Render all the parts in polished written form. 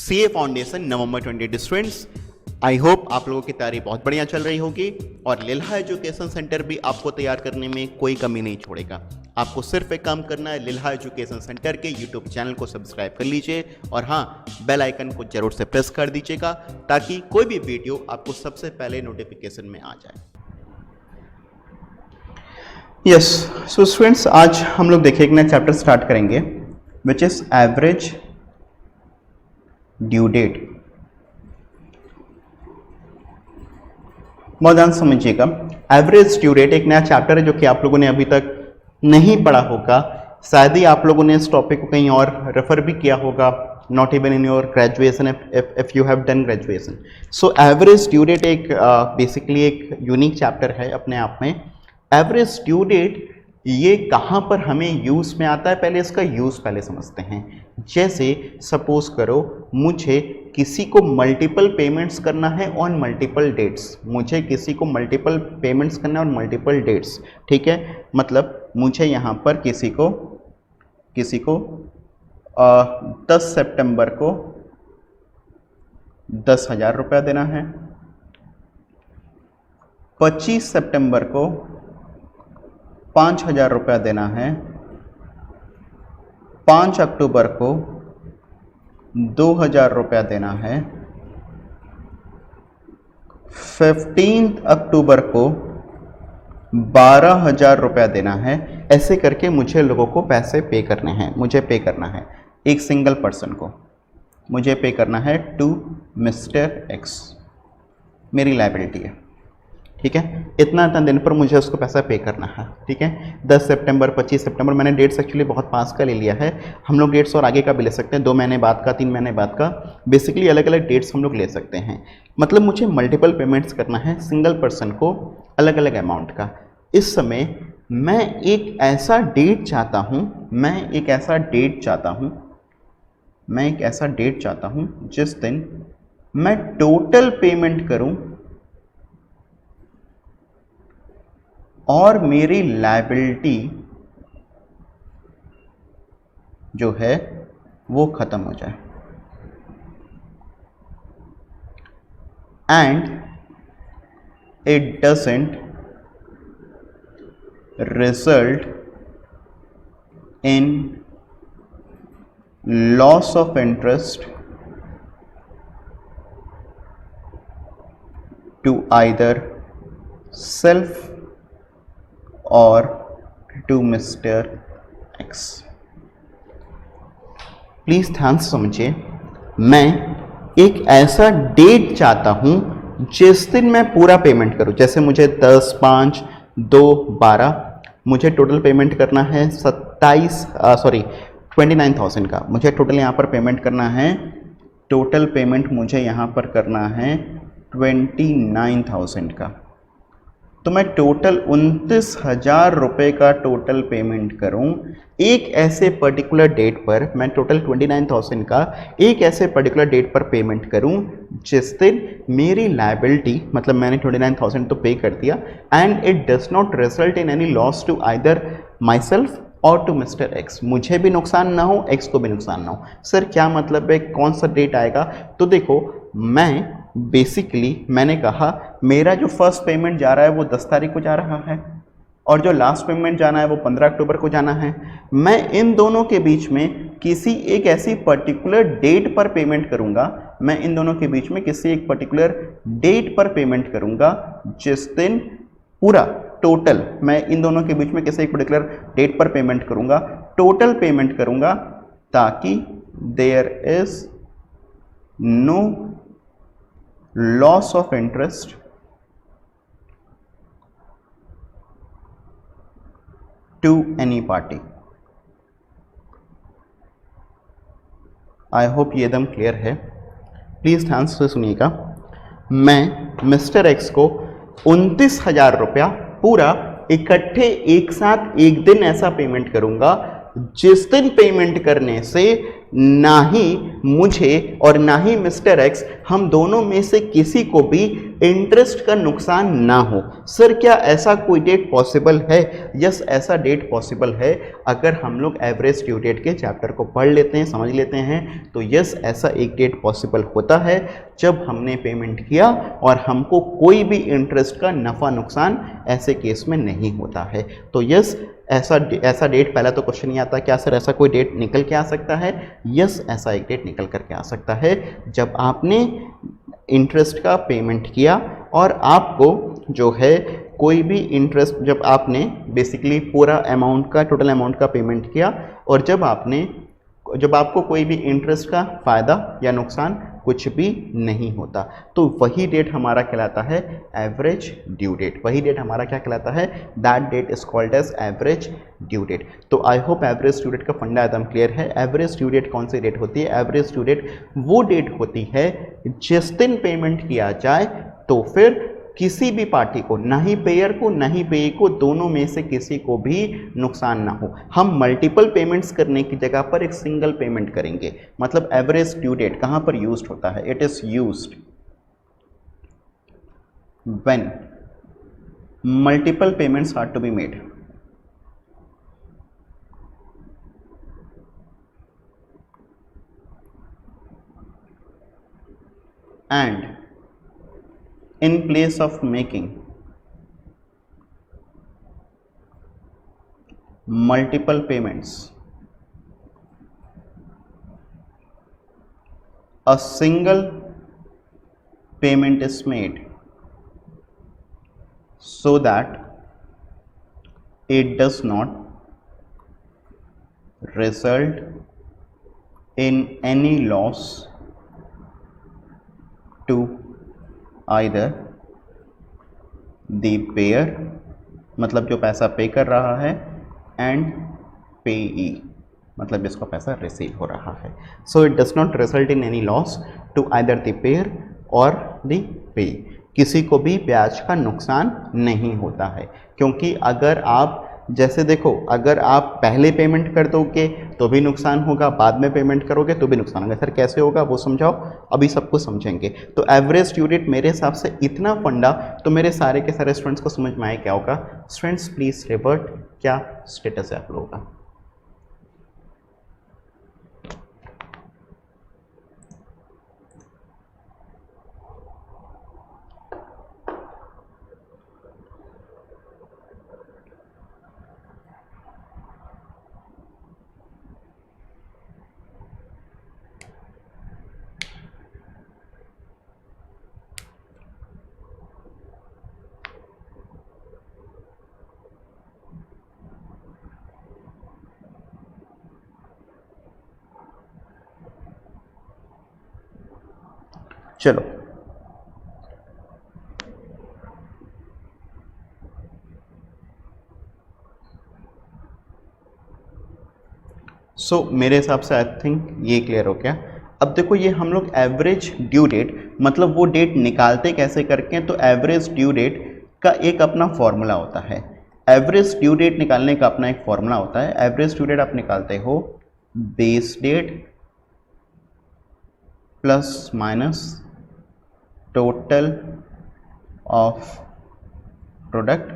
CA foundation November 20 students, I hope आप लोगों की तैयारी बहुत बढ़िया चल रही होगी और लिल्हा एजुकेशन सेंटर भी आपको तैयार करने में कोई कमी नहीं छोड़ेगा। आपको सिर्फ एक काम करना है, लिल्हा एजुकेशन सेंटर के यूट्यूब चैनल को सब्सक्राइब कर लीजिए और हाँ, बेल आइकन को जरूर से प्रेस कर दीजिएगा ताकि कोई भी वीडियो आपको सबसे पहले नोटिफिकेशन में आ जाए। यस, सो स्टूडेंट्स, आज हम लोग देखिए एक नया चैप्टर स्टार्ट करेंगे which is average due date. बहुत ध्यान समझिएगा, एवरेज ड्यू डेट एक नया चैप्टर है जो कि आप लोगों ने अभी तक नहीं पढ़ा होगा। शायद ही आप लोगों ने इस टॉपिक को कहीं और रेफर भी किया होगा, not even in your graduation if you have done graduation. So average due date एक बेसिकली एक यूनिक चैप्टर है अपने आप में। एवरेज ड्यू डेट ये कहाँ पर हमें यूज़ में आता है, पहले इसका यूज़ पहले समझते हैं। जैसे सपोज करो मुझे किसी को मल्टीपल पेमेंट्स करना है ऑन मल्टीपल डेट्स, मुझे किसी को मल्टीपल पेमेंट्स करना है ऑन मल्टीपल डेट्स, ठीक है। मतलब मुझे यहाँ पर किसी को 10 सितंबर को 10,000 रुपया देना है, 25 सितंबर को 5,000 रुपया देना है, 5 अक्टूबर को 2,000 रुपया देना है, 15 अक्टूबर को 12,000 रुपया देना है। ऐसे करके मुझे लोगों को पैसे पे करने हैं, मुझे पे करना है एक सिंगल पर्सन को, मुझे पे करना है टू मिस्टर एक्स, मेरी लायबिलिटी है, ठीक है। इतना दिन पर मुझे उसको पैसा पे करना है, ठीक है। 10 सितंबर 25 सितंबर, मैंने डेट्स एक्चुअली बहुत पास का ले लिया है। हम लोग डेट्स और आगे का भी ले सकते हैं, 2 महीने बाद का, 3 महीने बाद का, बेसिकली अलग अलग डेट्स हम लोग ले सकते हैं। मतलब मुझे मल्टीपल पेमेंट्स करना है सिंगल पर्सन को अलग अलग अमाउंट का। इस समय मैं एक ऐसा डेट चाहता हूँ, मैं एक ऐसा डेट चाहता हूँ जिस दिन मैं टोटल पेमेंट करूँ और मेरी लायबिलिटी जो है वो खत्म हो जाए। And it doesn't result in loss of interest to either self और टू मिस्टर एक्स। प्लीज ध्यान से समझिए, मैं एक ऐसा डेट चाहता हूं जिस दिन मैं पूरा पेमेंट करूं। जैसे मुझे 10, 5, 2, 12 मुझे टोटल पेमेंट करना है 29,000 का। मुझे टोटल यहां पर पेमेंट करना है, टोटल पेमेंट मुझे यहां पर करना है 29,000 का। तो मैं टोटल 29,000 रुपये का टोटल पेमेंट करूं एक ऐसे पर्टिकुलर डेट पर, मैं टोटल 29,000 का एक ऐसे पर्टिकुलर डेट पर पेमेंट करूं जिस दिन मेरी लायबिलिटी, मतलब मैंने 29,000 तो पे कर दिया, and it does not result in any loss to either my self और टू मिस्टर एक्स। मुझे भी नुकसान ना हो, एक्स को भी नुकसान ना हो। सर क्या मतलब है, कौन सा डेट आएगा? तो देखो, मैं बेसिकली मैंने कहा मेरा जो फर्स्ट पेमेंट जा रहा है वो 10 तारीख को जा रहा है और जो लास्ट पेमेंट जाना है वो 15 अक्टूबर को जाना है। मैं इन दोनों के बीच में किसी एक ऐसी पर्टिकुलर डेट पर पेमेंट करूंगा, मैं इन दोनों के बीच में किसी एक पर्टिकुलर डेट पर पेमेंट करूंगा जिस दिन पूरा टोटल, मैं इन दोनों के बीच में किसी एक पर्टिकुलर डेट पर पेमेंट करूंगा, टोटल पेमेंट करूंगा, ताकि there is no loss of interest to any party. I hope ये एकदम क्लियर है। प्लीज ध्यान से सुनिएगा, मैं मिस्टर एक्स को 29,000 रुपया पूरा इकट्ठे एक साथ एक दिन ऐसा पेमेंट करूंगा जिस दिन पेमेंट करने से ना ही मुझे और ना ही मिस्टर एक्स, हम दोनों में से किसी को भी इंटरेस्ट का नुकसान ना हो। सर क्या ऐसा कोई डेट पॉसिबल है? यस, ऐसा डेट पॉसिबल है। अगर हम लोग एवरेज ड्यू डेट के चैप्टर को पढ़ लेते हैं, समझ लेते हैं, तो यस, ऐसा एक डेट पॉसिबल होता है जब हमने पेमेंट किया और हमको कोई भी इंटरेस्ट का नफ़ा नुकसान ऐसे केस में नहीं होता है। तो यस, ऐसा डेट, पहला तो क्वेश्चन ही आता है क्या सर ऐसा कोई डेट निकल के आ सकता है? यस, ऐसा एक डेट निकल करके आ सकता है जब आपने इंटरेस्ट का पेमेंट किया और आपको जो है कोई भी इंटरेस्ट, जब आपने बेसिकली पूरा अमाउंट का, टोटल अमाउंट का पेमेंट किया और जब आपको कोई भी इंटरेस्ट का फ़ायदा या नुकसान कुछ भी नहीं होता, तो वही डेट हमारा कहलाता है एवरेज ड्यू डेट। वही डेट हमारा क्या कहलाता है? That date is called as average due date. तो I hope average due date का फंडा एकदम क्लियर है। एवरेज ड्यू डेट कौन सी डेट होती है? एवरेज ड्यू डेट वो डेट होती है जिस दिन पेमेंट किया जाए तो फिर किसी भी पार्टी को, ना ही पेयर को ना ही पेई को, दोनों में से किसी को भी नुकसान ना हो। हम मल्टीपल पेमेंट्स करने की जगह पर एक सिंगल पेमेंट करेंगे। मतलब एवरेज ड्यू डेट कहां पर यूज्ड होता है? It is used when multiple payments are to be made. And in place of making multiple payments, a single payment is made so that it does not result in any loss to either the payer, मतलब जो पैसा पे कर रहा है, and पेई, मतलब जिसको पैसा रिसीव हो रहा है। So it does not result in any loss to either the payer or the payee. किसी को भी ब्याज का नुकसान नहीं होता है, क्योंकि अगर आप, जैसे देखो, अगर आप पहले पेमेंट कर दोगे तो भी नुकसान होगा, बाद में पेमेंट करोगे तो भी नुकसान होगा। सर कैसे होगा वो समझाओ, अभी सब कुछ समझेंगे। तो एवरेज ड्यू डेट मेरे हिसाब से इतना फंडा तो मेरे सारे के सारे स्टूडेंट्स को समझ में आए क्या होगा? स्टूडेंट्स प्लीज रिवर्ट, क्या स्टेटस है आप लोगों का? चलो, मेरे हिसाब से आई थिंक ये क्लियर हो गया। अब देखो, ये हम लोग एवरेज ड्यू डेट, मतलब वो डेट निकालते कैसे करके हैं, तो एवरेज ड्यू डेट का एक अपना फॉर्मूला होता है। एवरेज ड्यू डेट निकालने का अपना एक फॉर्मूला होता है। एवरेज ड्यू डेट आप निकालते हो base date plus minus total of product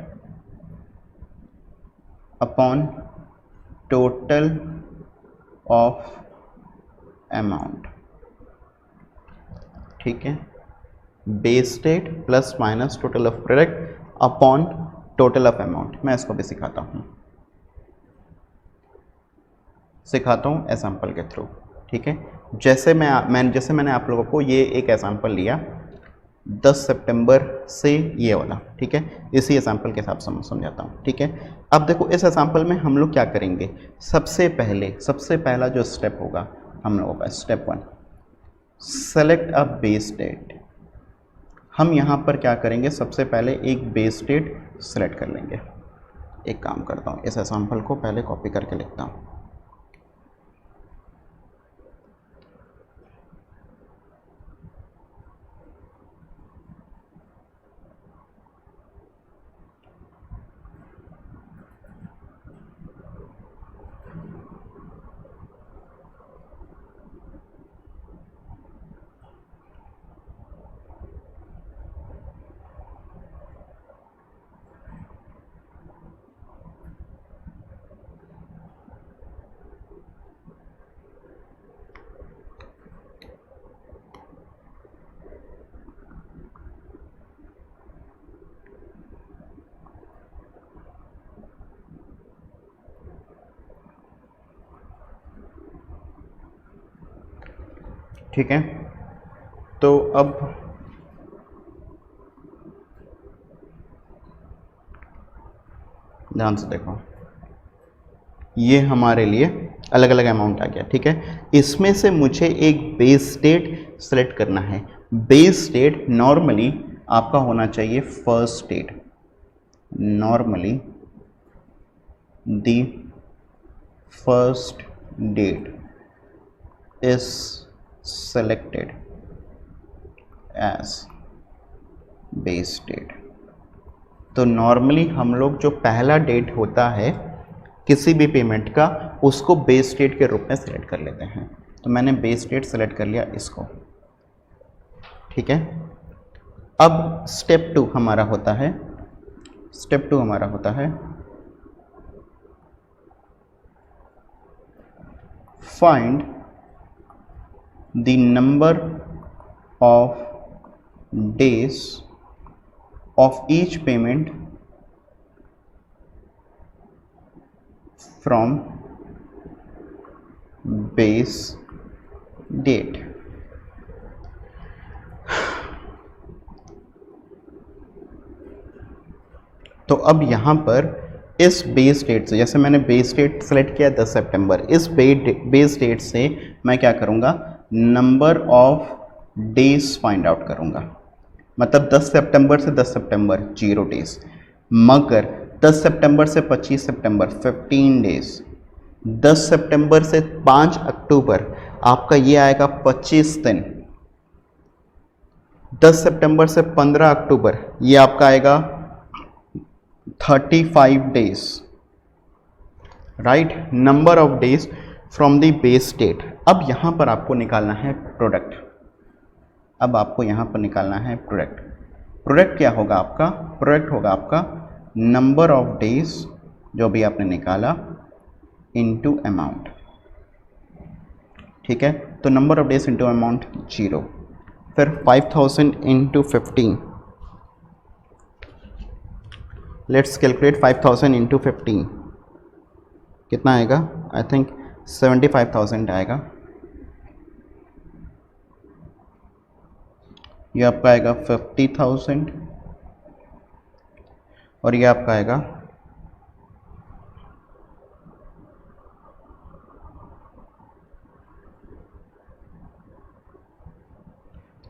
upon total of amount. ठीक है, base date plus minus total of product upon total of amount. मैं इसको भी सिखाता हूँ एग्जाम्पल के थ्रू। ठीक है, जैसे मैंने आप लोगों को ये एक एग्जाम्पल लिया 10 सितंबर से ये वाला। ठीक है, इसी एग्जाम्पल के हिसाब से मैं समझाता हूँ। ठीक है, अब देखो इस एग्जाम्पल में हम लोग क्या करेंगे? सबसे पहला जो स्टेप होगा हम लोगों का, step 1, select a base date. हम यहाँ पर क्या करेंगे? सबसे पहले एक बेस डेट सेलेक्ट कर लेंगे। एक काम करता हूँ, इस एग्जाम्पल को पहले कॉपी करके लिखता हूँ। ठीक है, तो अब ध्यान से देखो, ये हमारे लिए अलग अलग अमाउंट आ गया। ठीक है, इसमें से मुझे एक बेस डेट सेलेक्ट करना है। बेस डेट नॉर्मली आपका होना चाहिए first date. Normally the first date is selected as base date। तो नॉर्मली हम लोग जो पहला डेट होता है किसी भी पेमेंट का, उसको बेस डेट के रूप में सेलेक्ट कर लेते हैं। तो मैंने बेस डेट सेलेक्ट कर लिया इसको। ठीक है, अब स्टेप टू हमारा होता है, स्टेप टू हमारा होता है find the number of days of each payment from base date। तो अब यहाँ पर इस बेस डेट से, जैसे मैंने बेस डेट सेलेक्ट किया 10 सितंबर, इस बेस डेट से मैं क्या करूँगा, number of days find out करूँगा। मतलब 10 सितंबर से 10 सितंबर 0 डेज, मगर 10 सितंबर से 25 सितंबर 15 डेज, 10 सितंबर से 5 अक्टूबर आपका ये आएगा 25 दिन, 10 सितंबर से 15 अक्टूबर ये आपका आएगा 35 days, right. Number of days from the base date. अब यहां पर आपको निकालना है प्रोडक्ट। अब आपको यहां पर निकालना है प्रोडक्ट। प्रोडक्ट क्या होगा आपका, प्रोडक्ट होगा आपका नंबर ऑफ डेज जो भी आपने निकाला इनटू अमाउंट। ठीक है, तो number of days into amount 0, फिर 5000 इंटू 15। लेट्स कैलकुलेट 5000 इंटू 15 कितना आएगा, आई थिंक 75,000 आएगा। ये आपका आएगा 50,000 और ये आपका आएगा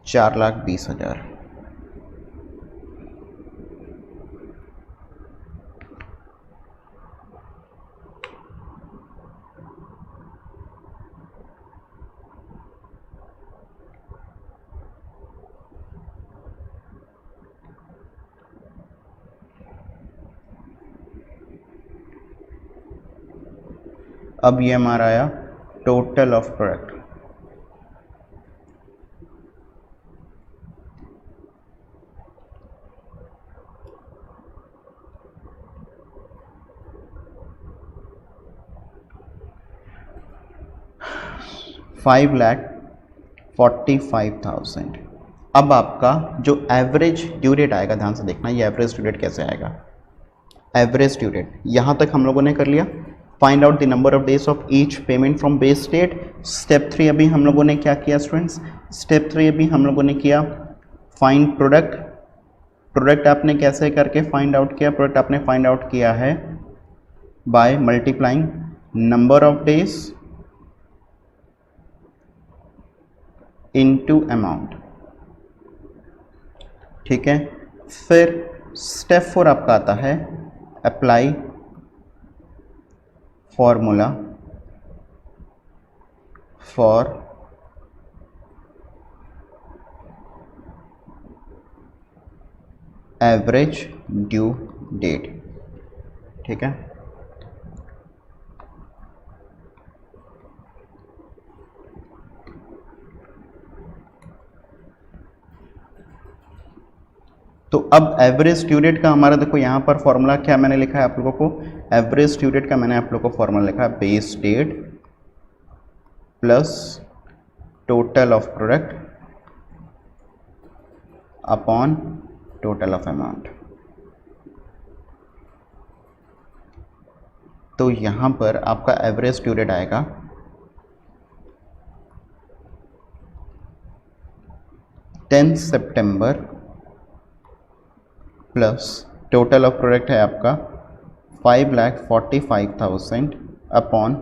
4,20,000। अब ये हमारा आया टोटल ऑफ प्रोडक्ट। $5,45,000। अब आपका जो एवरेज ड्यू डेट आएगा, ध्यान से देखना, ये एवरेज ड्यू डेट कैसे आएगा। एवरेज ड्यू डेट यहाँ तक हम लोगों ने कर लिया। Find out the number of days of each payment from base date. Step 3 अभी हम लोगों ने क्या किया स्टूडेंट्स, स्टेप 3 अभी हम लोगों ने किया फाइंड प्रोडक्ट। प्रोडक्ट आपने कैसे करके फाइंड आउट किया, प्रोडक्ट आपने फाइंड आउट किया है by multiplying number of days into amount. ठीक है, फिर स्टेप 4 आपका आता है apply formula for average due date. ठीक है, तो अब एवरेज ड्यू डेट का हमारा देखो यहाँ पर फॉर्मूला क्या मैंने लिखा है आप लोगों को, एवरेज ड्यू डेट का मैंने आप लोगों को फॉर्मूला लिखा है base date plus total of product upon total of amount. तो यहाँ पर आपका एवरेज ड्यू डेट आएगा 10 सितंबर प्लस टोटल ऑफ प्रोडक्ट है आपका 5,45,000 अपॉन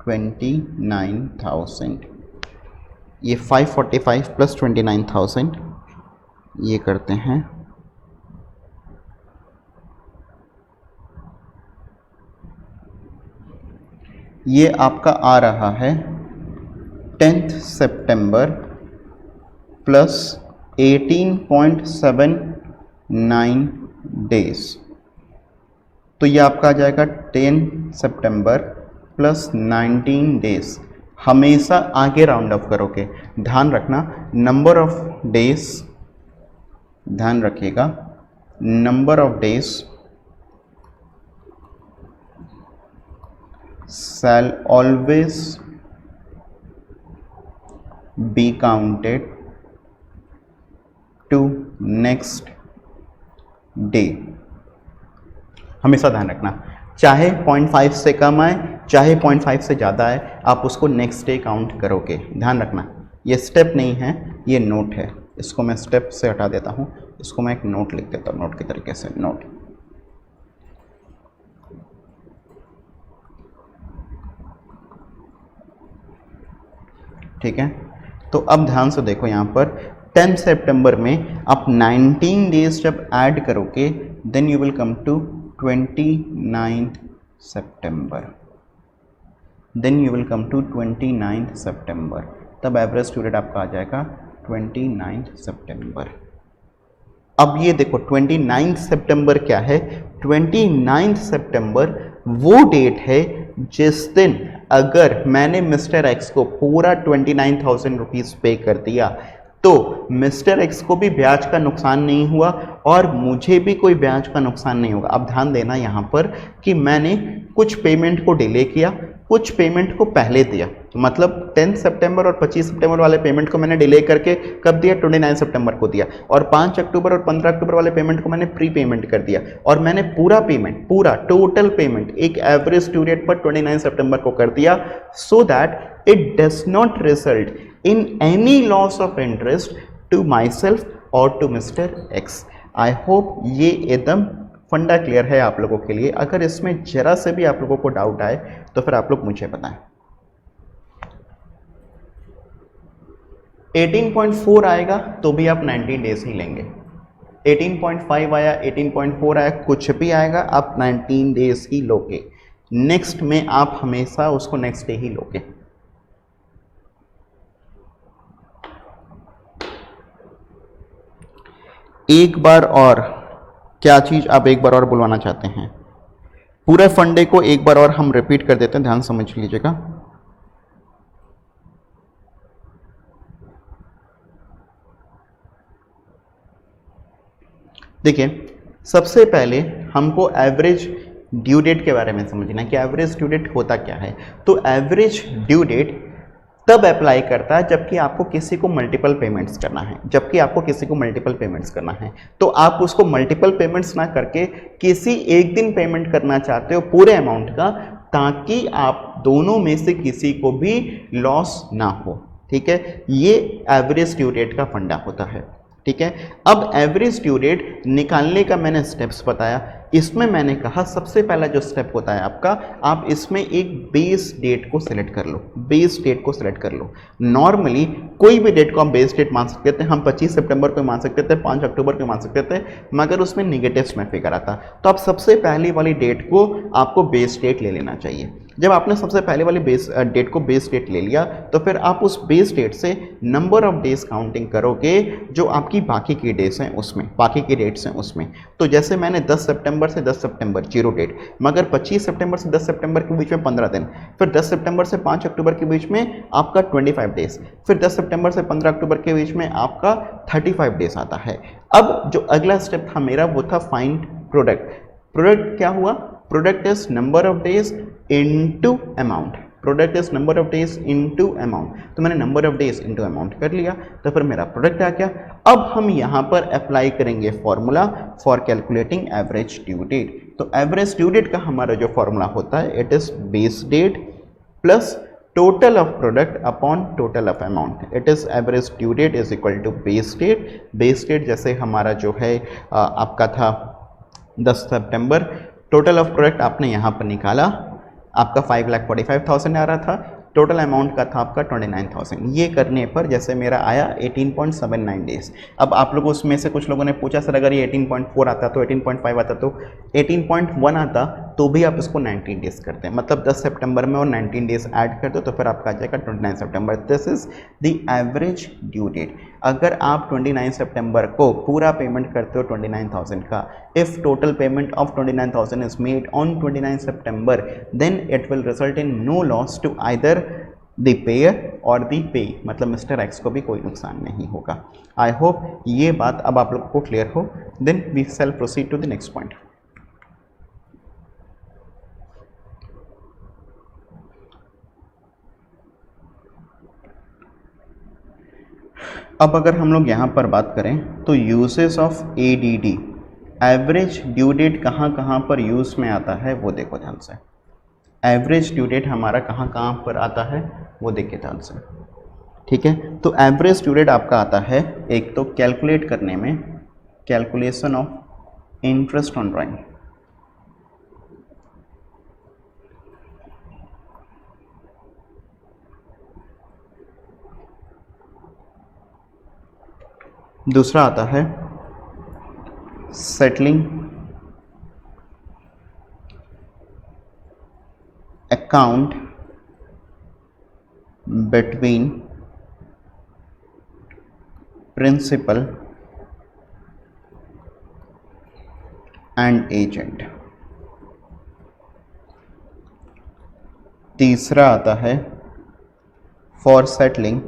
29,000। ये 545 प्लस 29,000 ये करते हैं ये आपका आ रहा है 10 सितंबर प्लस 18.79 डेज। तो ये आपका आ जाएगा 10 सितंबर प्लस 19 डेज। हमेशा आगे राउंड ऑफ करोगे, ध्यान रखना नंबर ऑफ डेज, ध्यान रखिएगा number of days shall always be counted to next day। हमेशा ध्यान रखना, चाहे 0.5 से कम आए चाहे 0.5 से ज़्यादा आए, आप उसको नेक्स्ट डे काउंट करोगे। ध्यान रखना ये स्टेप नहीं है, ये नोट है। इसको मैं स्टेप से हटा देता हूँ, इसको मैं एक नोट लिख देता हूँ, नोट के तरीके से नोट। ठीक है, तो अब ध्यान से देखो यहाँ पर 10 सितंबर में आप 19 डेज जब ऐड करोगे then you will come to 29 September, then you will come to 29 September, तब एवरेज ड्यू डेट आपका आ जाएगा 29 सितंबर। अब ये देखो 29 सितंबर क्या है, 29 सितंबर वो डेट है जिस दिन अगर मैंने मिस्टर एक्स को पूरा 29,000 रुपीज़ पे कर दिया तो मिस्टर एक्स को भी ब्याज का नुकसान नहीं हुआ और मुझे भी कोई ब्याज का नुकसान नहीं होगा। अब ध्यान देना यहाँ पर कि मैंने कुछ पेमेंट को डिले किया, कुछ पेमेंट को पहले दिया, मतलब 10 सितंबर और 25 सितंबर वाले पेमेंट को मैंने डिले करके कब दिया, 29 सितंबर को दिया, और 5 अक्टूबर और 15 अक्टूबर वाले पेमेंट को मैंने प्री पेमेंट कर दिया, और मैंने पूरा पेमेंट, पूरा टोटल पेमेंट एक एवरेज ड्यू डेट पर 29 सितंबर को कर दिया, so that it does not result in any loss of interest to my self और to mister X. I hope ये एकदम फंडा क्लियर है आप लोगों के लिए। अगर इसमें जरा से भी आप लोगों को डाउट आए तो फिर आप लोग मुझे बताएं। 18.4 आएगा तो भी आप 90 डेज ही लेंगे, 18.5 आया, 18.4 आया, कुछ भी आएगा आप 19 डेज ही लोगे। नेक्स्ट में आप हमेशा उसको नेक्स्ट डे ही लोगे। एक बार और क्या चीज आप एक बार और बुलवाना चाहते हैं? पूरे फंडे को एक बार और हम रिपीट कर देते हैं, ध्यान समझ लीजिएगा। देखिए सबसे पहले हमको एवरेज ड्यू डेट के बारे में समझना है कि एवरेज ड्यू डेट होता क्या है। तो एवरेज ड्यू डेट तब अप्लाई करता है जबकि आपको किसी को मल्टीपल पेमेंट्स करना है, जबकि आपको किसी को मल्टीपल पेमेंट्स करना है, तो आप उसको मल्टीपल पेमेंट्स ना करके किसी एक दिन पेमेंट करना चाहते हो पूरे अमाउंट का, ताकि आप दोनों में से किसी को भी लॉस ना हो। ठीक है, ये एवरेज ड्यू डेट का फंडा होता है। ठीक है, अब एवरेज ड्यू डेट निकालने का मैंने स्टेप्स बताया। इसमें मैंने कहा सबसे पहला जो स्टेप होता है आपका, आप इसमें एक बेस डेट को सिलेक्ट कर लो, बेस डेट को सिलेक्ट कर लो। नॉर्मली कोई भी डेट को हम बेस डेट मान सकते थे, हम 25 सितंबर को मान सकते थे, 5 अक्टूबर को मान सकते थे, मगर उसमें निगेटिव्स में फिगर आता। तो आप सबसे पहली वाली डेट को आपको बेस डेट ले लेना चाहिए। जब आपने सबसे पहले वाली बेस डेट को बेस डेट ले लिया तो फिर आप उस बेस डेट से नंबर ऑफ डेज काउंटिंग करोगे जो आपकी बाकी की डेज हैं उसमें, बाकी की डेट्स हैं उसमें। तो जैसे मैंने 10 सितंबर से 10 सितंबर जीरो डेट, मगर 25 सितंबर से 10 सितंबर के बीच में 15 दिन, फिर 10 सितंबर से 5 अक्टूबर के बीच में आपका 25 डेज, फिर 10 सितंबर से 15 अक्टूबर के बीच में आपका 35 डेज आता है। अब जो अगला स्टेप था मेरा वो था फाइंड प्रोडक्ट। प्रोडक्ट क्या हुआ? Product is number of days into amount, product is number of days into amount. तो मैंने number of days into amount कर लिया, तो फिर मेरा प्रोडक्ट आ गया। अब हम यहाँ पर अप्लाई करेंगे formula for calculating average due date. तो एवरेज ड्यू डेट का हमारा जो फॉर्मूला होता है, it is base date plus total of product upon total of amount. It is average due date is equal to base date. base date जैसे हमारा जो है आपका था 10 सितंबर, टोटल ऑफ प्रोडक्ट आपने यहाँ पर निकाला, आपका 5,45,000 आ रहा था, टोटल अमाउंट का था आपका 29,000। ये करने पर जैसे मेरा आया 18.79 डेज। अब आप लोगों उसमें से कुछ लोगों ने पूछा सर अगर ये 18.4 आता तो 18.5 आता तो 18.1 आता तो भी आप इसको 19 डेज करते हैं, मतलब 10 सितंबर में और 19 डेज ऐड कर दो तो फिर आपका आ जाएगा 29 सितंबर। This is the average due date. अगर आप 29 सितंबर को पूरा पेमेंट करते हो 29,000 का, if total payment of 29,000 is made on 29 September, then it will result in no loss to either the payer or the payee, मतलब मिस्टर एक्स को भी कोई नुकसान नहीं होगा। आई होप ये बात अब आप लोगों को क्लियर हो। Then we shall proceed to the next point. अब अगर हम लोग यहाँ पर बात करें तो uses of ADD, average due date कहाँ कहाँ पर यूज़ में आता है वो देखो ध्यान से। एवरेज ड्यू डेट हमारा कहाँ कहाँ पर आता है वो देखिए ध्यान से, ठीक है। तो एवरेज ड्यू डेट आपका आता है एक तो कैलकुलेट करने में, calculation of interest on drawing, दूसरा आता है settling account between principal and agent. तीसरा आता है फॉर सेटलिंग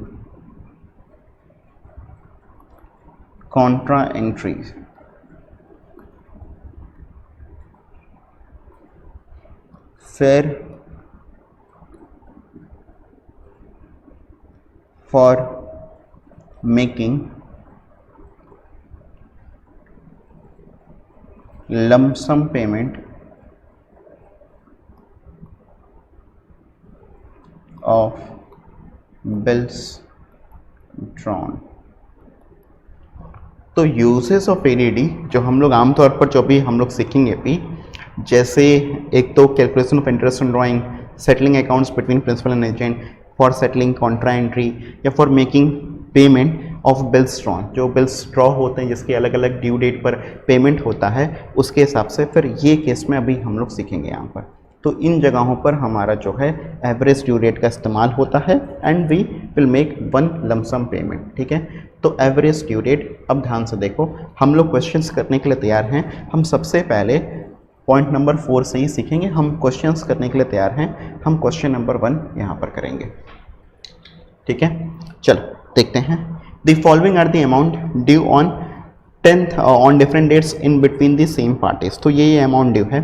कॉन्ट्रा एंट्रीज। फिर for making lump sum payment of bills drawn। तो यूजेस ऑफ एडीडी जो हम लोग आमतौर पर जो भी हम लोग सीखेंगे भी, जैसे एक तो calculation of interest on drawing, settling accounts between principal and agent, for settling contra entry, या for making payment of bills drawn, जो बिल्स ड्रॉ होते हैं जिसके अलग अलग ड्यू डेट पर पेमेंट होता है उसके हिसाब से, फिर ये केस में अभी हम लोग सीखेंगे यहाँ पर। तो इन जगहों पर हमारा जो है एवरेज ड्यू डेट का इस्तेमाल होता है and we will make one lump sum payment, ठीक है। तो एवरेज ड्यू डेट, अब ध्यान से देखो हम लोग क्वेश्चंस करने के लिए तैयार हैं। हम सबसे पहले पॉइंट नंबर 4 से ही सीखेंगे, हम क्वेश्चंस करने के लिए तैयार हैं। हम क्वेश्चन नंबर 1 यहाँ पर करेंगे, ठीक है। चलो देखते हैं। The following are the amount due on 10th on different dates in between the same parties। तो ये amount due है।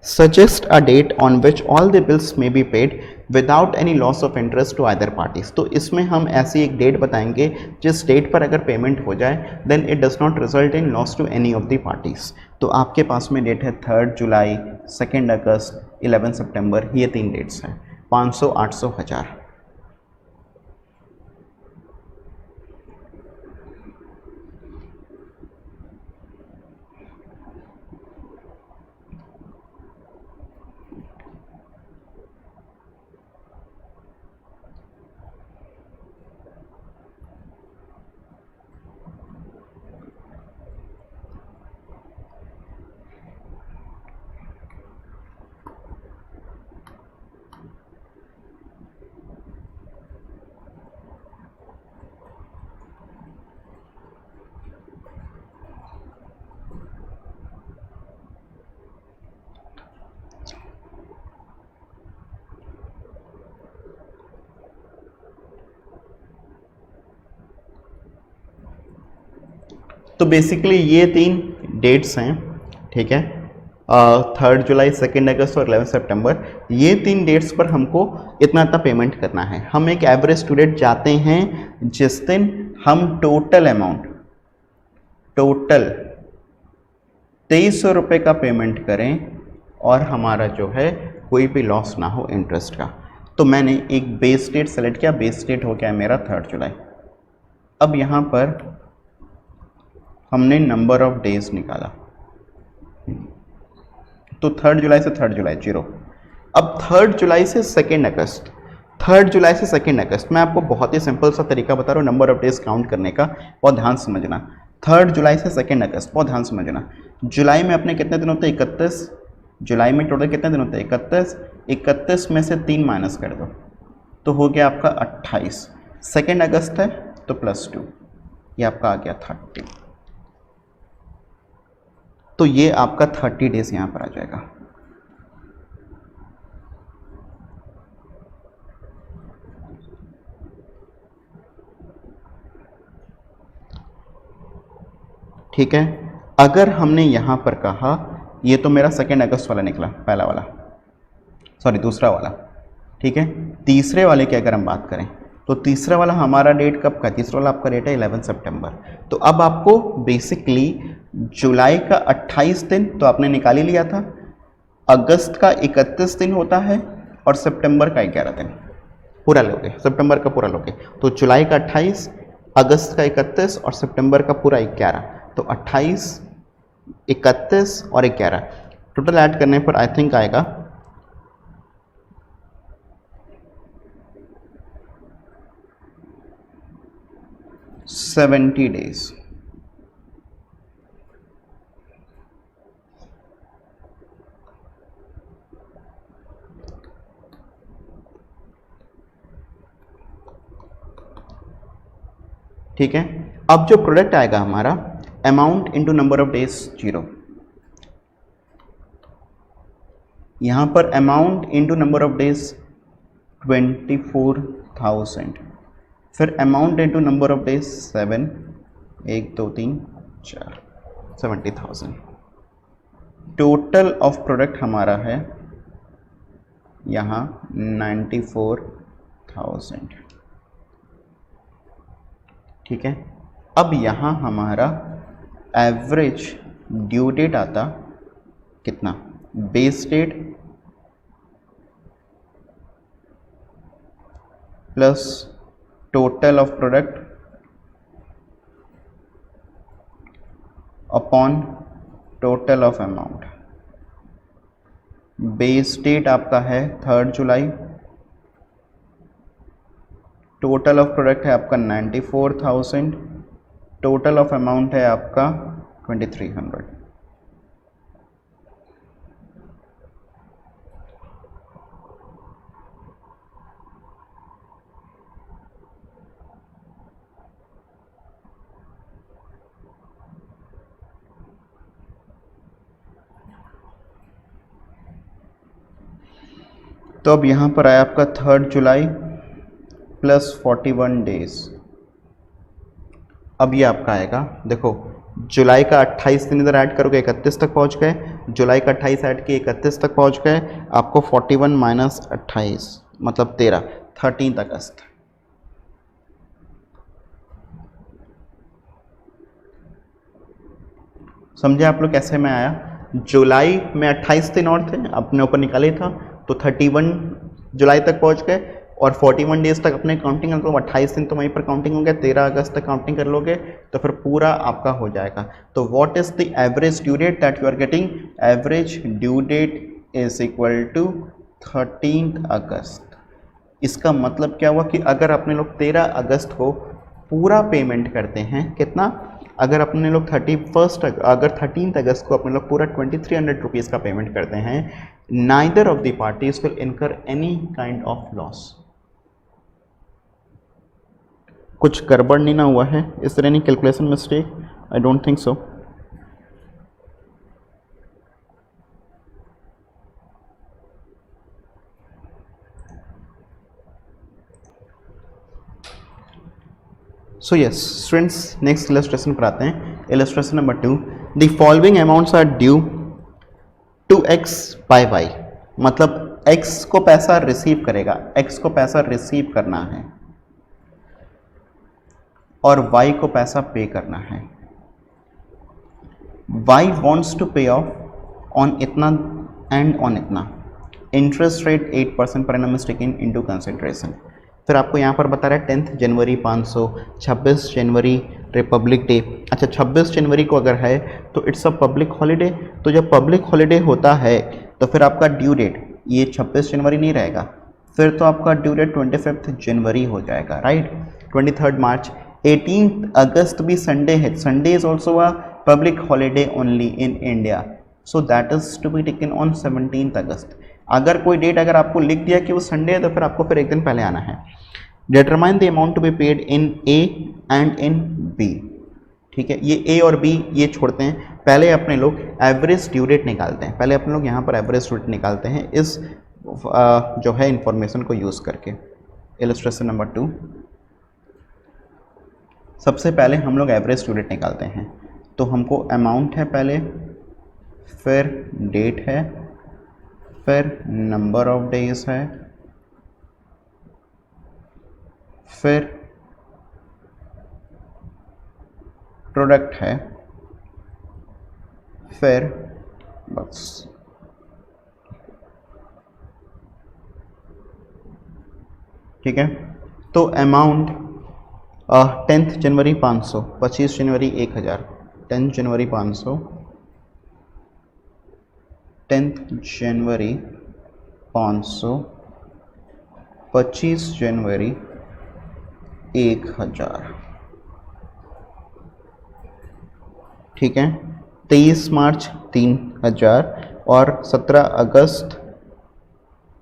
Suggest a date on which all the bills may be paid without any loss of interest to either parties। तो इसमें हम ऐसी एक date बताएंगे जिस डेट पर अगर पेमेंट हो जाए then it does not result in loss to any of the parties। तो आपके पास में डेट है 3 जुलाई, 2 अगस्त, 11 सितंबर, ये 3 डेट्स हैं। 500, 800, 1000। तो बेसिकली ये 3 डेट्स हैं, ठीक है। 3 जुलाई, 2 अगस्त और 11 सितंबर, ये 3 डेट्स पर हमको इतना इतना पेमेंट करना है। हम एक एवरेज टू डेट जाते हैं जिस दिन हम टोटल अमाउंट, टोटल 2300 रुपये का पेमेंट करें और हमारा जो है कोई भी लॉस ना हो इंटरेस्ट का। तो मैंने एक बेस डेट सेलेक्ट किया, बेस डेट हो गया मेरा 3 जुलाई। अब यहाँ पर हमने नंबर ऑफ डेज निकाला, तो 3 जुलाई से 3 जुलाई 0। अब 3 जुलाई से 2 अगस्त, 3 जुलाई से 2 अगस्त, मैं आपको बहुत ही सिंपल सा तरीका बता रहा हूँ नंबर ऑफ डेज काउंट करने का, बहुत ध्यान से समझना। 3 जुलाई से 2 अगस्त, बहुत ध्यान से समझना। जुलाई में अपने कितने दिन होते हैं? 31। जुलाई में टोटल कितने दिन होते हैं? 31। 31 में से 3 माइनस कर दो तो हो गया आपका 28। 2 अगस्त है तो +2, ये आपका आ गया 30। तो ये आपका 30 डेज यहाँ पर आ जाएगा। ठीक है, अगर हमने यहाँ पर कहा, ये तो मेरा 2 अगस्त वाला निकला, पहला वाला, सॉरी दूसरा वाला। ठीक है, तीसरे वाले की अगर हम बात करें तो तीसरा वाला हमारा डेट कब का? तीसरा वाला आपका डेट है 11 सितंबर। तो अब आपको बेसिकली जुलाई का 28 दिन तो आपने निकाल ही लिया था, अगस्त का 31 दिन होता है और सितंबर का 11 दिन पूरा लोगे, सितंबर का पूरा लोगे तो जुलाई का 28, अगस्त का 31 और सितंबर का पूरा 11, तो 28, 31 और 11 टोटल ऐड करने पर आई थिंक आएगा 70 डेज। ठीक है, अब जो प्रोडक्ट आएगा हमारा amount into number of days 0, यहां पर amount into number of days 24,000, फिर amount into number of days 7, 1 2 3 4, 70,000। Total of product हमारा है यहाँ 94,000। ठीक है, अब यहाँ हमारा एवरेज ड्यू डेट आता कितना? Base date plus total of product upon total of amount. Base date आपका है 3 जुलाई, टोटल ऑफ प्रोडक्ट है आपका 94,000, टोटल ऑफ अमाउंट है आपका 2300। तो अब यहाँ पर आया आपका 3 जुलाई प्लस 41 डेज। अब ये आपका आएगा, देखो जुलाई का 28 दिन इधर ऐड करोगे 31 तक पहुँच गए, जुलाई का 28 ऐड किए 31 तक पहुँच गए, आपको 41 माइनस 28 मतलब 13 अगस्त। समझे आप लोग कैसे में आया? जुलाई में 28 दिन और थे, अपने ऊपर निकाले था तो 31 जुलाई तक पहुंच गए और 41 डेज तक अपने काउंटिंग कर लो, 28 दिन तो वहीं पर काउंटिंग हो गया, 13 अगस्त तक काउंटिंग कर लोगे तो फिर पूरा आपका हो जाएगा। तो what is the average due date that you are getting? Average due date is equal to 13 August. इसका मतलब क्या हुआ कि अगर अपने लोग 13 अगस्त को पूरा पेमेंट करते हैं, कितना? अगर अपने लोग 13 अगस्त को अपने लोग पूरा 2300 रुपीज़ का पेमेंट करते हैं, neither of the parties will incur any kind of loss. कुछ गड़बड़ नहीं ना हुआ है? Is there any calculation mistake? I don't think so. So yes students, next illustration पर आते हैं। Illustration number 2, the following amounts are due to x by y, मतलब x को पैसा रिसीव करेगा, x को पैसा रिसीव करना है और y को पैसा पे करना है। y wants to pay off on इतना एंड ऑन इतना, interest rate 8% per annum is taken into consideration. फिर आपको यहाँ पर बता रहा है 10 जनवरी 500, 26 जनवरी रिपब्लिक डे। अच्छा 26 जनवरी को अगर है तो इट्स अ पब्लिक हॉलीडे, तो जब पब्लिक हॉलीडे होता है तो फिर आपका ड्यू डेट ये 26 जनवरी नहीं रहेगा, फिर तो आपका ड्यू डेट 25 जनवरी हो जाएगा, राइट। 23 मार्च, 18 अगस्त भी संडे है, Sunday is also a public holiday only in India, so that is to be taken on 17 August. अगर कोई डेट अगर आपको लिख दिया कि वो संडे है तो फिर आपको फिर एक दिन पहले आना है। Determine the amount to be paid in A and in B, ठीक है। ये ए और बी ये छोड़ते हैं, पहले अपने लोग एवरेज ड्यू डेट निकालते हैं, पहले अपने लोग यहाँ पर एवरेज ड्यू डेट निकालते हैं इस जो है इंफॉर्मेशन को यूज़ करके। इलस्ट्रेशन नंबर 2, सबसे पहले हम लोग एवरेज ड्यू डेट निकालते हैं, तो हमको अमाउंट है पहले, फिर डेट है, फिर नंबर ऑफ डेज है, फिर प्रोडक्ट है, फिर बस। ठीक है, तो अमाउंट 10 जनवरी 500, 25 जनवरी 1000, 10 जनवरी 500, 10 जनवरी 500, 25 जनवरी 1000, ठीक है। 23 मार्च 3000 और 17 अगस्त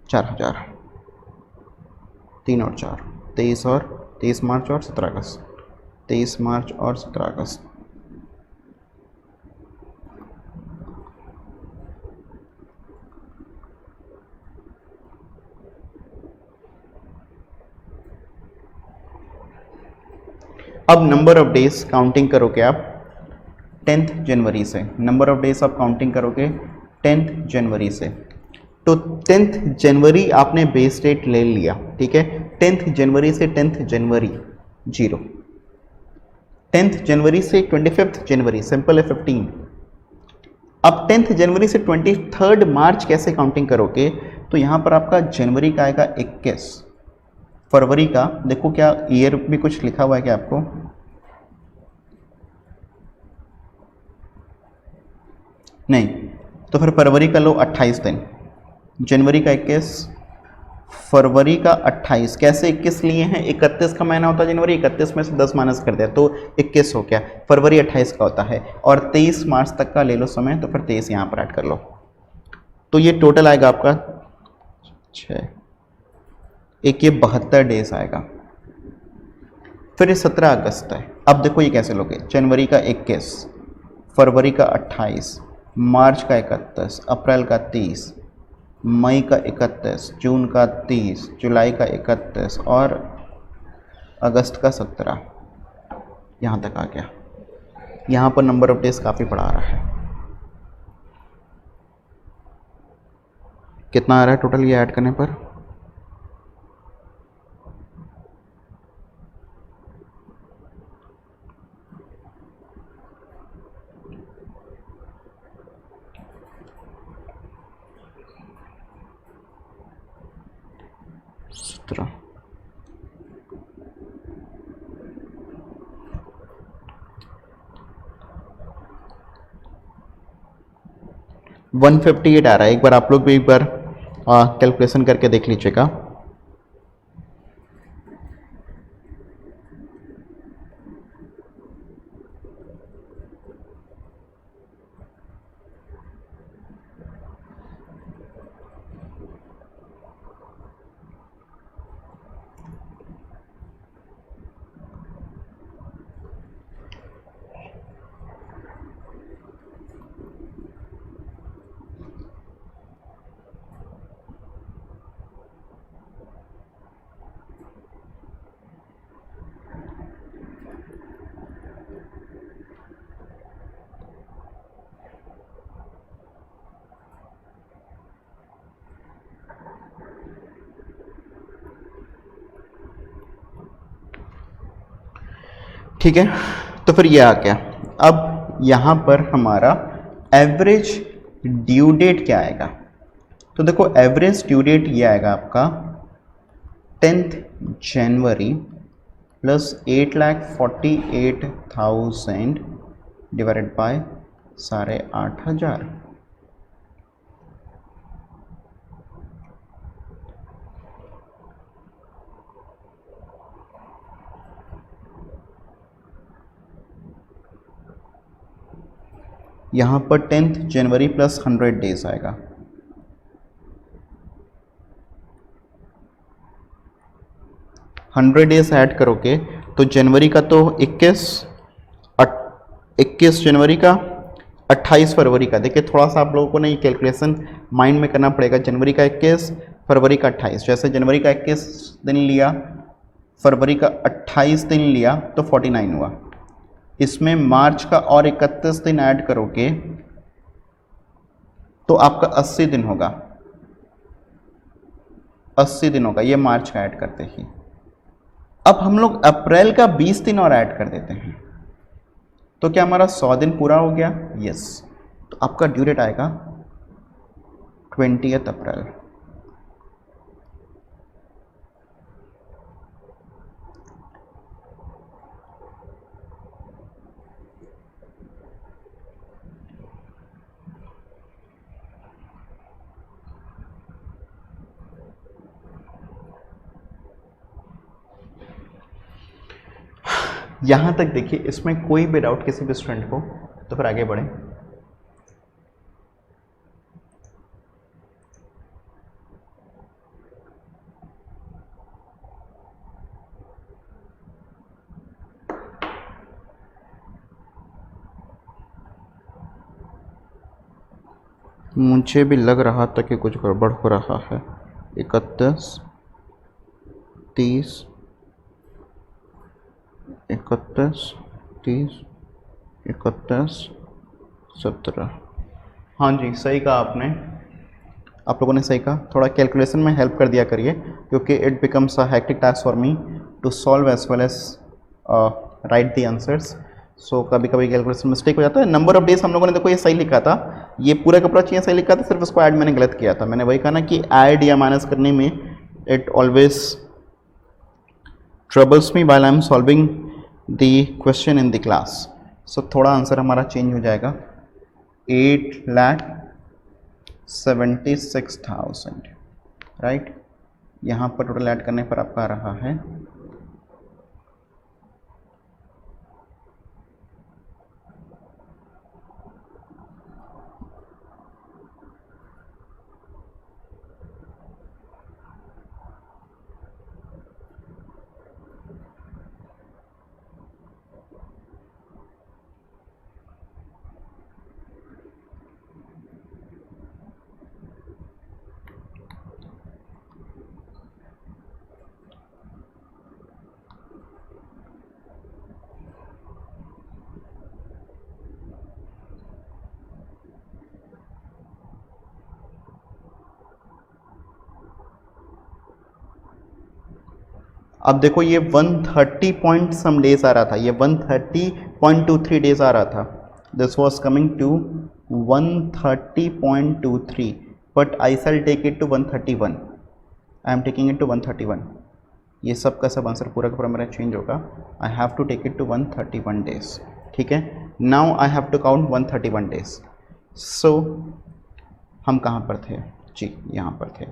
4000, 3 और 4, 23 मार्च और 17 अगस्त, 23 मार्च और 17 अगस्त। अब नंबर ऑफ डेज काउंटिंग करोगे आप 10 जनवरी से, नंबर ऑफ डेज आप काउंटिंग करोगे 10 जनवरी से, तो 10 जनवरी आपने बेस डेट ले लिया, ठीक है। 10 जनवरी से 10 जनवरी 0, 10 जनवरी से 25 जनवरी सिंपल है 15। अब 10 जनवरी से 23 मार्च कैसे काउंटिंग करोगे, तो यहाँ पर आपका जनवरी का आएगा 21, फरवरी का देखो क्या ईयर भी कुछ लिखा हुआ है क्या आपको, नहीं, तो फिर फरवरी का लो 28 दिन, जनवरी का 21, फरवरी का 28, कैसे 21 लिए हैं, 31 का महीना होता है जनवरी, 31 में से 10 माइनस कर दिया तो 21 हो गया, फरवरी 28 का होता है, और 23 मार्च तक का ले लो समय, तो फिर 23 यहाँ पर ऐड कर लो, तो ये टोटल आएगा आपका 6, एक ये 72 डेज आएगा। फिर ये 17 अगस्त है, अब देखो ये कैसे लोगे, जनवरी का 21, फरवरी का 28, मार्च का 31, अप्रैल का 30, मई का 31, जून का 30, जुलाई का 31 और अगस्त का 17, यहाँ तक आ गया। यहाँ पर नंबर ऑफ डेज काफ़ी बड़ा आ रहा है, कितना आ रहा है टोटल ये ऐड करने पर, तरह 158 आ रहा है। एक बार आप लोग भी एक बार कैलकुलेशन करके देख लीजिएगा। ठीक है, तो फिर ये आ गया। अब यहाँ पर हमारा एवरेज ड्यू डेट क्या आएगा, तो देखो एवरेज ड्यू डेट ये आएगा आपका 10th January plus 8,48,000 divided by 8,500। यहाँ पर 10th जनवरी प्लस 100 डेज आएगा। हंड्रेड डेज ऐड करोगे तो जनवरी का तो 21 जनवरी का, 28 फरवरी का। देखिए थोड़ा सा आप लोगों को ना ये कैलकुलेशन माइंड में करना पड़ेगा। जनवरी का 21, फरवरी का 28। जैसे जनवरी का 21 दिन लिया, फरवरी का 28 दिन लिया तो 49 हुआ। इसमें मार्च का और 31 दिन ऐड करोगे तो आपका 80 दिन होगा। 80 दिन होगा ये मार्च का ऐड करते ही। अब हम लोग अप्रैल का 20 दिन और ऐड कर देते हैं तो क्या हमारा 100 दिन पूरा हो गया? यस। तो आपका ड्यू डेट आएगा 20 अप्रैल। यहां तक देखिए इसमें कोई भी डाउट किसी भी स्टूडेंट को तो फिर आगे बढ़े। मुझे भी लग रहा था कि कुछ गड़बड़ हो रहा है। 31, 30, 31, 30, 31, 17। हाँ जी सही कहा आपने, आप लोगों ने सही कहा। थोड़ा कैलकुलेशन में हेल्प कर दिया करिए क्योंकि it becomes a hectic task for me to solve as well as write the answers. So कभी कभी कैलकुलेशन मिस्टेक हो जाता है। नंबर ऑफ डेज हम लोगों ने देखो ये सही लिखा था, ये पूरा का पूरा चीज़ सही लिखा था, सिर्फ उसको ऐड मैंने गलत किया था। मैंने वही कहा ना कि ऐड या माइनस करने में it always troubles me while I am solving the question in the class. So थोड़ा आंसर हमारा चेंज हो जाएगा। 8,76,000 राइट। यहाँ पर टोटल ऐड करने पर आपका आ रहा है अब देखो ये 130 पॉइंट सम डेज आ रहा था, ये 130.23 डेज आ रहा था। This was coming to 130.23 but I shall take it to 131। I am taking it to 131। ये सब का सब आंसर पूरा का पूरा मेरा चेंज होगा। I have to take it to 131 days. ठीक है, now I have to count 131 days. So हम कहाँ पर थे जी? यहाँ पर थे।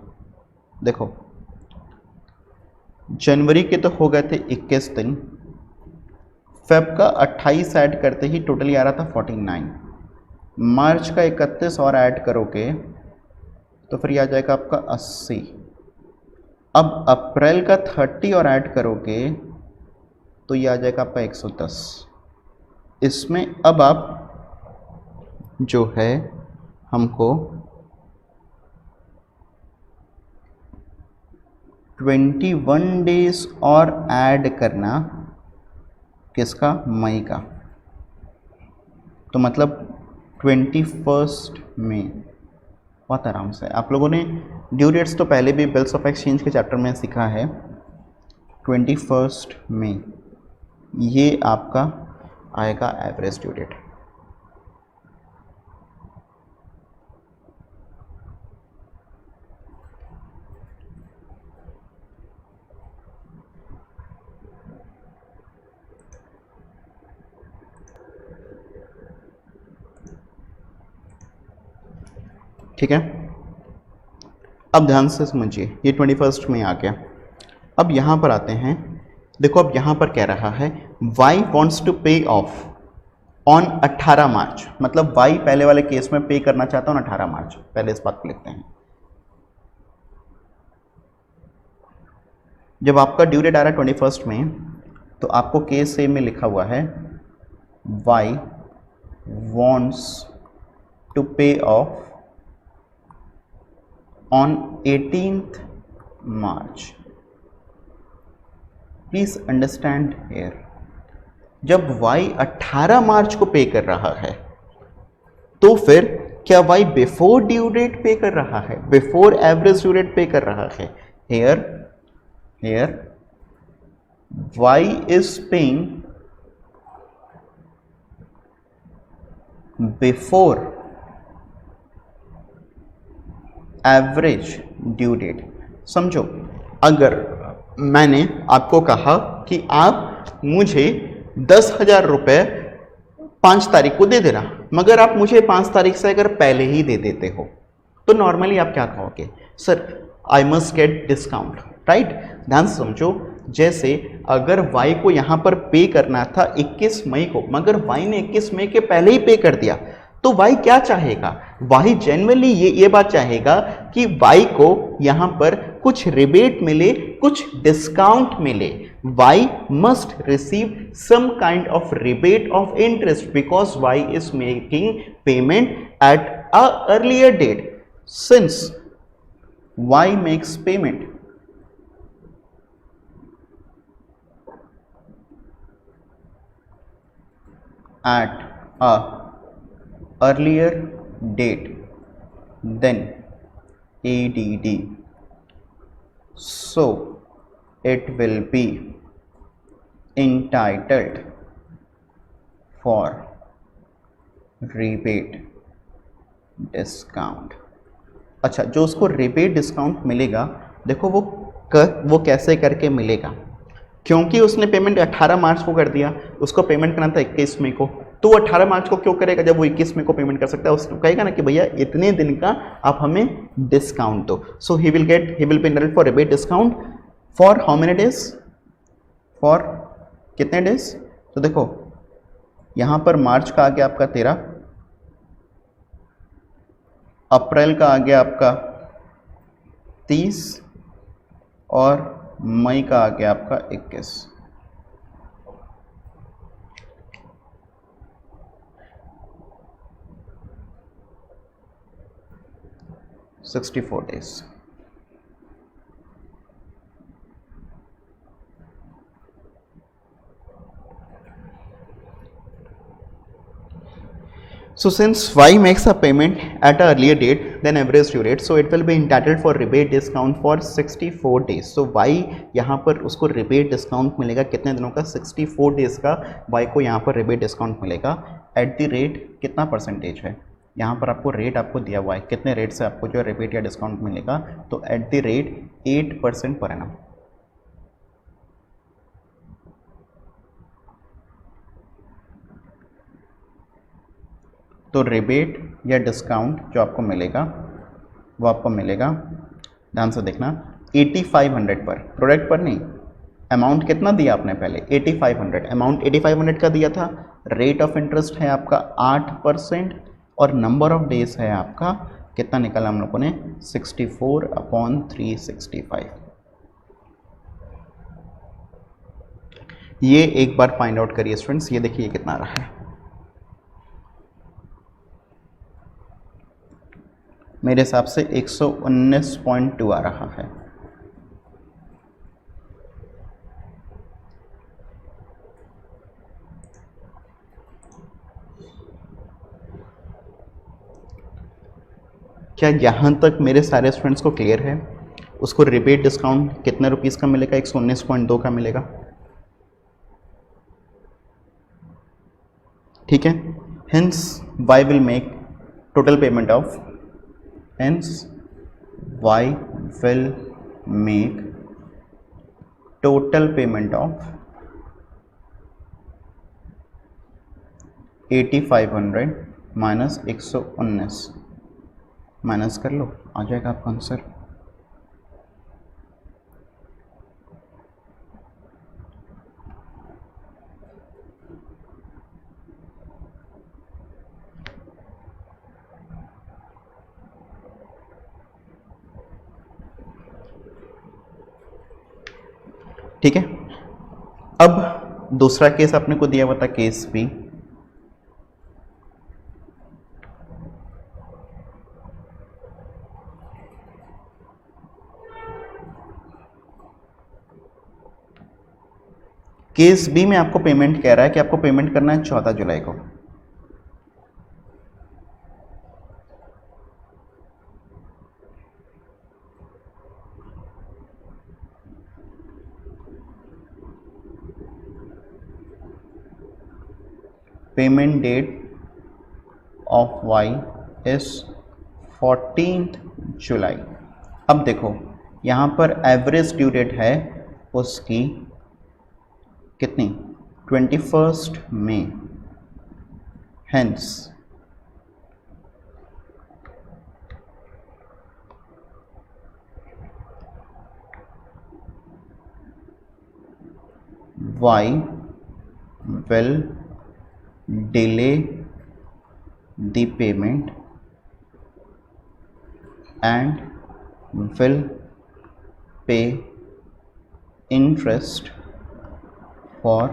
देखो जनवरी के तो हो गए थे 21 दिन, फेब का 28 ऐड करते ही टोटली आ रहा था 49, मार्च का 31 और ऐड करोगे तो फिर ये आ जाएगा आपका 80। अब अप्रैल का 30 और ऐड करोगे तो ये आ जाएगा आपका 110। इसमें अब आप जो है हमको 21 डेज और ऐड करना, किसका? मई का। तो मतलब 21 मई। बहुत आराम से आप लोगों ने ड्यू डेट्स तो पहले भी बिल्स ऑफ एक्सचेंज के चैप्टर में सीखा है। 21 मई ये आपका आएगा एवरेज ड्यू डेट। ठीक है, अब ध्यान से समझिए, ये 21 में आ गया। अब यहाँ पर आते हैं, देखो अब यहाँ पर कह रहा है y wants to pay off on 18 मार्च, मतलब y पहले वाले केस में पे करना चाहता हूँ 18 मार्च। पहले इस बात को लिखते हैं। जब आपका ड्यू डेट आ रहा है 21 में, तो आपको केस ए में लिखा हुआ है y wants to pay off on 18th March. Please understand here, जब y 18 मार्च को पे कर रहा है, तो फिर क्या y बिफोर ड्यू डेट पे कर रहा है, बिफोर एवरेज ड्यू डेट पे कर रहा है? Here y is paying before average due date. समझो, अगर मैंने आपको कहा कि आप मुझे 10,000 रुपये 5 तारीख को दे देना, मगर आप मुझे 5 तारीख से अगर पहले ही दे देते हो, तो नॉर्मली आप क्या कहोगे? Sir I must get discount, right? ध्यान से समझो, जैसे अगर y को यहाँ पर पे करना था 21 मई को, मगर y ने 21 मई के पहले ही पे कर दिया, तो y क्या चाहेगा? y जनरली ये बात चाहेगा कि y को यहाँ पर कुछ रिबेट मिले, कुछ डिस्काउंट मिले। y must receive some kind of rebate of interest because y is making payment at a earlier date. Since y makes payment at a earlier date than ADD, so it will be entitled for rebate discount. अच्छा, जो उसको rebate discount मिलेगा, देखो वो कैसे करके मिलेगा, क्योंकि उसने पेमेंट 18 मार्च को कर दिया, उसको पेमेंट करना था 21 मई को, तो वो 18 मार्च को क्यों करेगा जब वो 21 मई को पेमेंट कर सकता है? उसको कहेगा ना कि भैया इतने दिन का आप हमें डिस्काउंट दो। So he will be entitled for rebate discount for how many days? For कितने डेज? तो देखो यहाँ पर मार्च का आ गया आपका 13, अप्रैल का आ गया आपका 30 और मई का आ गया आपका 21। $64 days। So since y makes a payment at an earlier date than average due date, so it will be entitled for rebate discount for 64 days. So y यहाँ पर उसको rebate discount मिलेगा कितने दिनों का? 64 days का y को यहाँ पर rebate discount मिलेगा। at the rate कितना परसेंटेज है? यहाँ पर आपको रेट आपको दिया हुआ है, कितने रेट से आपको जो रिबेट या डिस्काउंट मिलेगा? तो at the rate 8% पर annum। तो रिबेट या डिस्काउंट जो आपको मिलेगा वो आपको मिलेगा, ध्यान से देखना, 8500 पर, प्रोडक्ट पर नहीं। अमाउंट कितना दिया आपने पहले? 8500। अमाउंट 8500 का दिया था। रेट ऑफ इंटरेस्ट है आपका 8% और नंबर ऑफ डेज है आपका कितना निकाला हम लोगों ने? 64/365। ये एक बार फाइंड आउट करिए स्टूडेंट्स, ये देखिए कितना आ रहा है। मेरे हिसाब से 119.2 आ रहा है। क्या यहाँ तक मेरे सारे स्टूडेंट्स को क्लियर है? उसको रिबेट डिस्काउंट कितने रुपीस का मिलेगा? 119.2 का मिलेगा। ठीक है, hence Y will make total payment of, hence y will make total payment of 8500 minus 119 minus कर लो, आ जाएगा आपका आंसर। ठीक है, अब दूसरा केस आपने को दिया हुआ था, केस बी। केस बी में आपको पेमेंट कह रहा है कि आपको पेमेंट करना है 14 जुलाई को। Payment date of Y is 14th July. अब देखो यहाँ पर एवरेज ड्यू डेट है उसकी कितनी, 21 मई। Hence Y will delay the payment and will pay interest for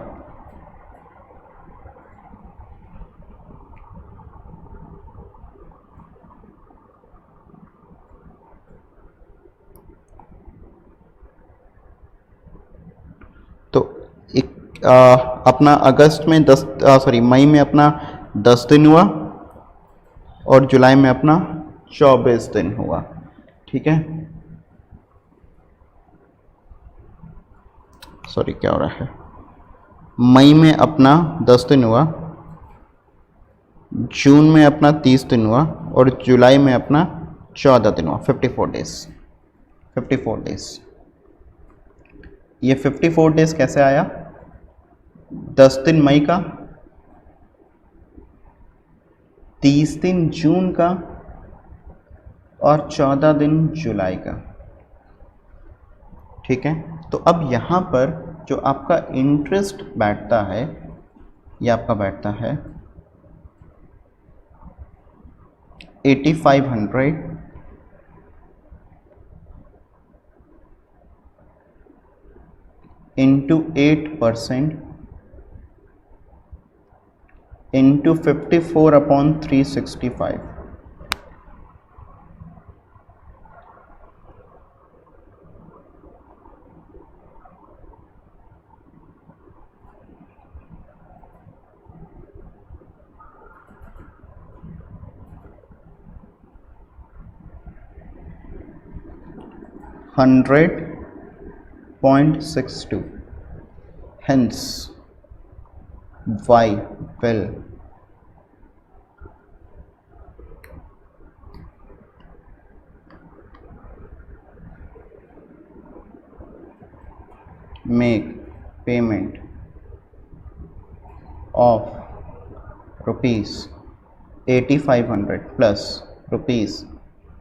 तो अपना अगस्त में 10 मई में अपना 10 दिन हुआ और जुलाई में अपना 24 दिन हुआ। ठीक है, सॉरी क्या हो रहा है, मई में अपना 10 दिन हुआ, जून में अपना 30 दिन हुआ और जुलाई में अपना 14 दिन हुआ, 54 डेज। 54 डेज, ये 54 डेज कैसे आया, 10 दिन मई का, 30 दिन जून का और 14 दिन जुलाई का। ठीक है, तो अब यहाँ पर जो आपका इंटरेस्ट बैठता है, ये आपका बैठता है 8500 into 8% into 54/365। $100.62। Hence, Y will make payment of rupees 8500 plus rupees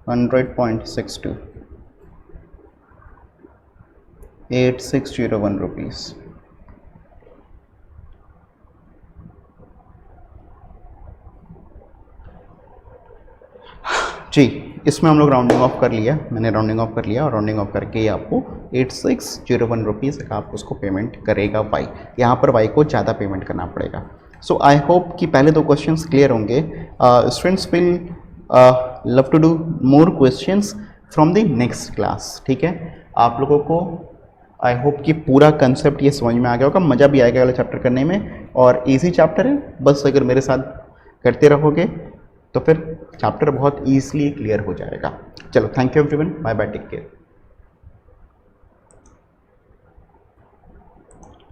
100.62, 8601 rupees. जी, इसमें हम लोग राउंडिंग ऑफ कर लिया, मैंने राउंडिंग ऑफ कर लिया और राउंडिंग ऑफ करके ये आपको 8601 रुपीज़ का आप उसको पेमेंट करेगा वाई। यहाँ पर वाई को ज़्यादा पेमेंट करना पड़ेगा। सो आई होप कि पहले 2 क्वेश्चंस क्लियर होंगे। Students will love to do more questions from the next class. ठीक है, आप लोगों को आई होप कि पूरा कंसेप्ट ये समझ में आ गया होगा, मज़ा भी आएगा वाला चैप्टर करने में, और इजी चैप्टर है। बस अगर मेरे साथ करते रहोगे तो फिर चैप्टर बहुत ईजिली क्लियर हो जाएगा। चलो, thank you everyone, bye bye, take care.